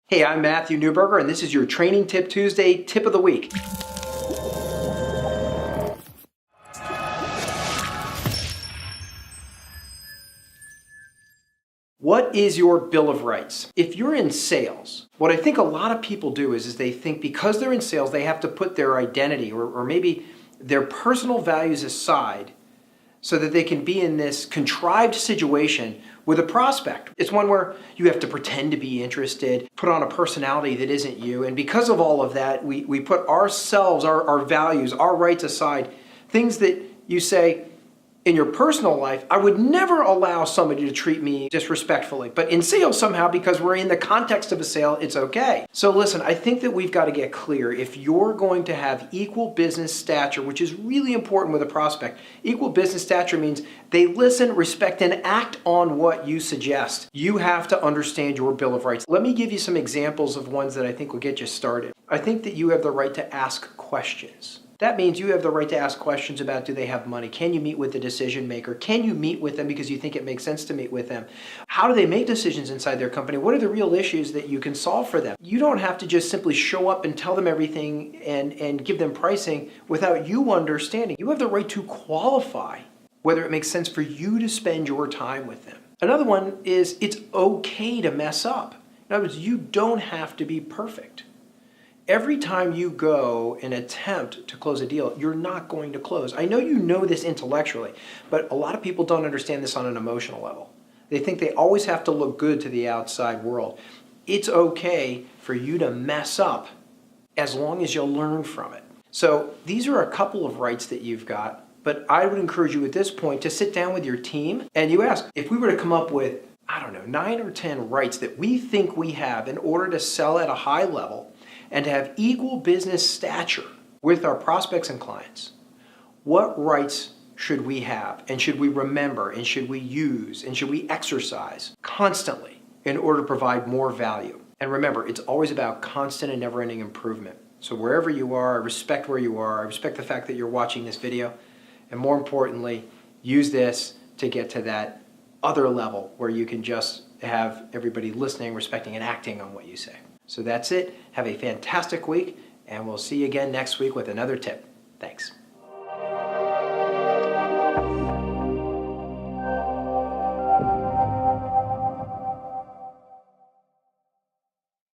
Hey, I'm Matthew Newberger, and this is your Training Tip Tuesday Tip of the Week. What is your Bill of Rights? If you're in sales, what I think a lot of people do is they think because they're in sales, they have to put their identity or maybe their personal values aside so that they can be in this contrived situation with a prospect. It's one where you have to pretend to be interested, put on a personality that isn't you, and because of all of that, we put ourselves, our values, our rights aside, things that you say, in your personal life, I would never allow somebody to treat me disrespectfully. But in sales, somehow, because we're in the context of a sale, it's okay. So listen, I think that we've got to get clear. If you're going to have equal business stature, which is really important with a prospect, equal business stature means they listen, respect, and act on what you suggest. You have to understand your Bill of Rights. Let me give you some examples of ones that I think will get you started. I think that you have the right to ask questions. That means you have the right to ask questions about, do they have money? Can you meet with the decision maker? Can you meet with them because you think it makes sense to meet with them? How do they make decisions inside their company? What are the real issues that you can solve for them? You don't have to just simply show up and tell them everything and give them pricing without you understanding. You have the right to qualify whether it makes sense for you to spend your time with them. Another one is it's okay to mess up. In other words, you don't have to be perfect. Every time you go and attempt to close a deal, you're not going to close. I know you know this intellectually, but a lot of people don't understand this on an emotional level. They think they always have to look good to the outside world. It's okay for you to mess up as long as you'll learn from it. So these are a couple of rights that you've got, but I would encourage you at this point to sit down with your team and you ask, if we were to come up with, 9 or 10 rights that we think we have in order to sell at a high level, and to have equal business stature with our prospects and clients, what rights should we have and should we remember and should we use and should we exercise constantly in order to provide more value? And remember, it's always about constant and never-ending improvement. So wherever you are, I respect where you are. I respect the fact that you're watching this video. And more importantly, use this to get to that other level where you can just have everybody listening, respecting, and acting on what you say. So that's it. Have a fantastic week, and we'll see you again next week with another tip. Thanks.